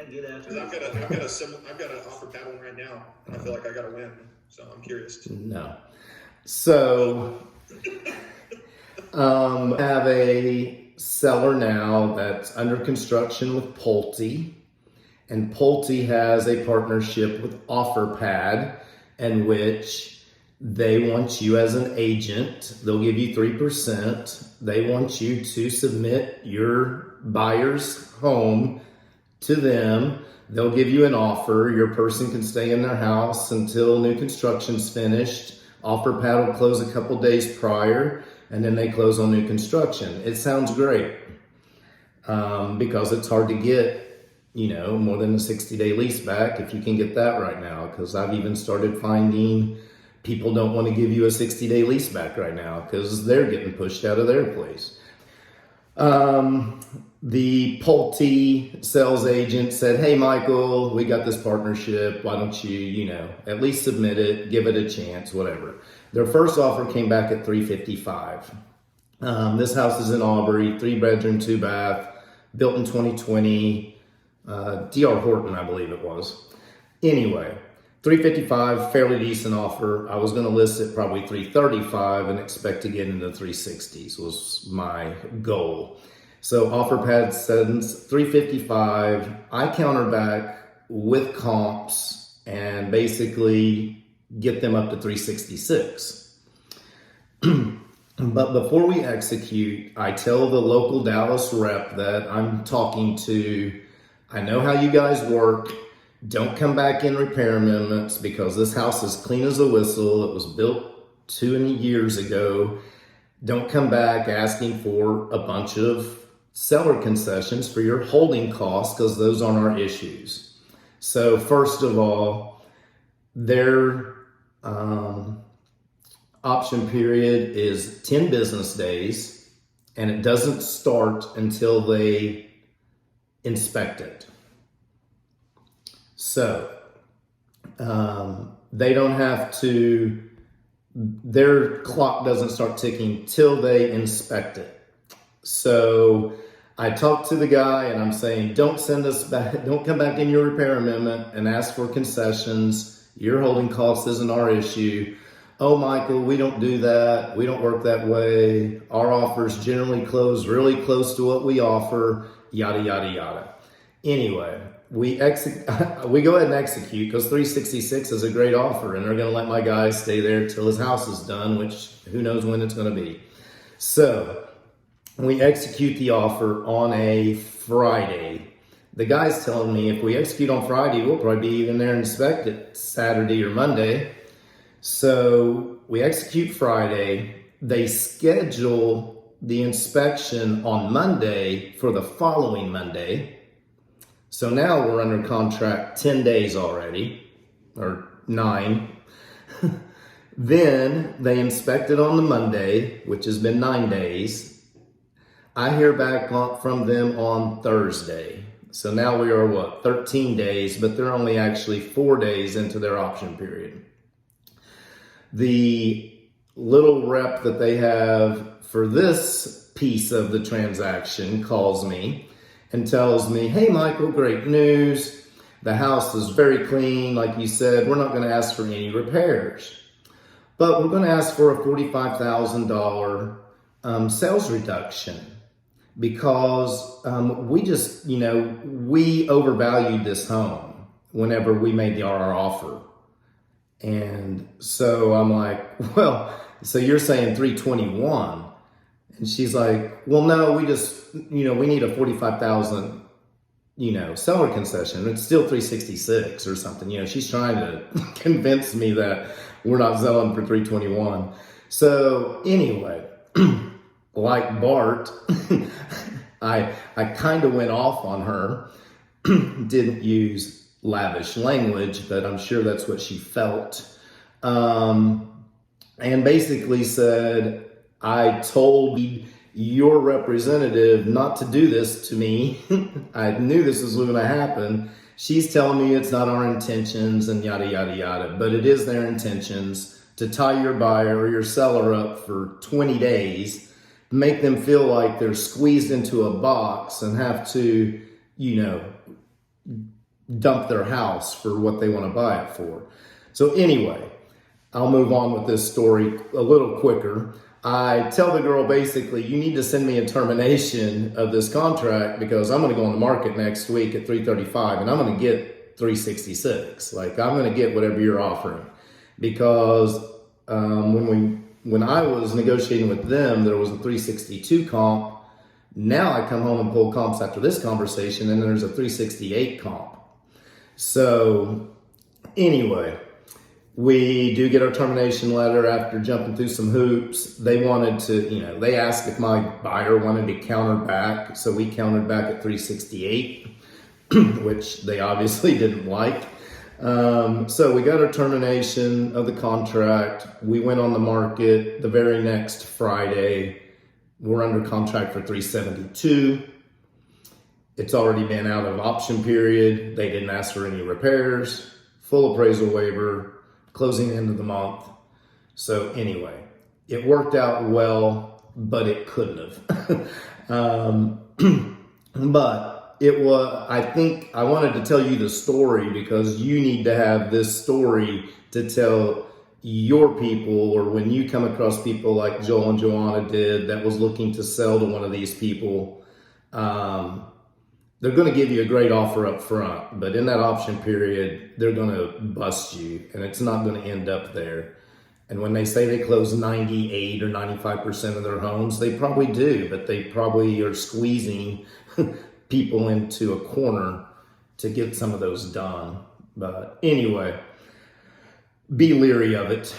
and get after 'Cause I've got an Offerpad one right now, and I feel like I got to win. So I'm curious. No. So, have a seller now that's under construction with Pulte, and Pulte has a partnership with Offerpad, in which they want you as an agent. They'll give you 3%. They want you to submit your buyer's home to them. They'll give you an offer. Your person can stay in their house until new construction's finished. Offerpad will close a couple days prior, and then they close on new construction. It sounds great because it's hard to get, more than a 60-day lease back if you can get that right now. Because I've even started finding people don't want to give you a 60-day lease back right now because they're getting pushed out of their place. The Pulte sales agent said, "Hey, Michael, we got this partnership. Why don't you, at least submit it, give it a chance, whatever." Their first offer came back at $355. This house is in Aubrey, 3-bedroom, 2-bath, built in 2020, D.R. Horton, I believe it was. Anyway, $355, fairly decent offer. I was going to list it probably $335 and expect to get into the 360s was my goal. So Offerpad sends $355. I counter back with comps and basically get them up to $366. But before we execute, I tell the local Dallas rep that I'm talking to, I know how you guys work. Don't come back in repair amendments because this house is clean as a whistle. It was built 2 years ago. Don't come back asking for a bunch of seller concessions for your holding costs because those aren't our issues. So first of all, their option period is 10 business days, and it doesn't start until they inspect it. So they don't have to, their clock doesn't start ticking till they inspect it. So I talked to the guy and I'm saying, don't send us back, don't come back in your repair amendment and ask for concessions. Your holding cost isn't our issue. "Oh, Michael, we don't do that. We don't work that way. Our offers generally close really close to what we offer," yada, yada, yada. Anyway, we go ahead and execute because 366 is a great offer, and they're going to let my guy stay there till his house is done, which who knows when it's going to be. So we execute the offer on a Friday. The guy's telling me if we execute on Friday, we'll probably be even there and inspect it Saturday or Monday. So we execute Friday. They schedule the inspection on Monday for the following Monday. So now we're under contract 10 days already, or 9. Then they inspect it on the Monday, which has been 9 days. I hear back from them on Thursday. So now we are 13 days, but they're only actually 4 days into their option period. The little rep that they have for this piece of the transaction calls me and tells me, "Hey, Michael, great news. The house is very clean. Like you said, we're not going to ask for any repairs, but we're going to ask for a $45,000 sales reduction because we just, we overvalued this home whenever we made the RR offer." And so I'm like, "Well, so you're saying 321? And she's like, "Well, no, we just, we need a 45,000, seller concession. It's still 366 or something." She's trying to convince me that we're not selling for 321. So anyway, like Bart, I kind of went off on her, didn't use lavish language, but I'm sure that's what she felt. And basically said, "I told your representative not to do this to me. I knew this was going to happen. She's telling me it's not our intentions," and yada, yada, yada. But it is their intentions to tie your buyer or your seller up for 20 days, make them feel like they're squeezed into a box and have to, dump their house for what they want to buy it for. So anyway, I'll move on with this story a little quicker. I tell the girl basically, you need to send me a termination of this contract because I'm going to go on the market next week at 335 and I'm going to get 366. Like, I'm going to get whatever you're offering, because when I was negotiating with them, there was a 362 comp. Now I come home and pull comps after this conversation, and there's a 368 comp. So anyway, we do get our termination letter after jumping through some hoops. They wanted to, they asked if my buyer wanted to counter back. So we countered back at 368, which they obviously didn't like. So we got our termination of the contract. We went on the market the very next Friday. We're under contract for 372. It's already been out of option period. They didn't ask for any repairs. Full appraisal waiver. Closing end of the month. So anyway, it worked out well, but it couldn't have. But it was, I think I wanted to tell you the story because you need to have this story to tell your people, or when you come across people like Joel and Joanna did that was looking to sell to one of these people. They're going to give you a great offer up front, but in that option period, they're going to bust you, and it's not going to end up there. And when they say they close 98 or 95% of their homes, they probably do, but they probably are squeezing people into a corner to get some of those done. But anyway, be leery of it.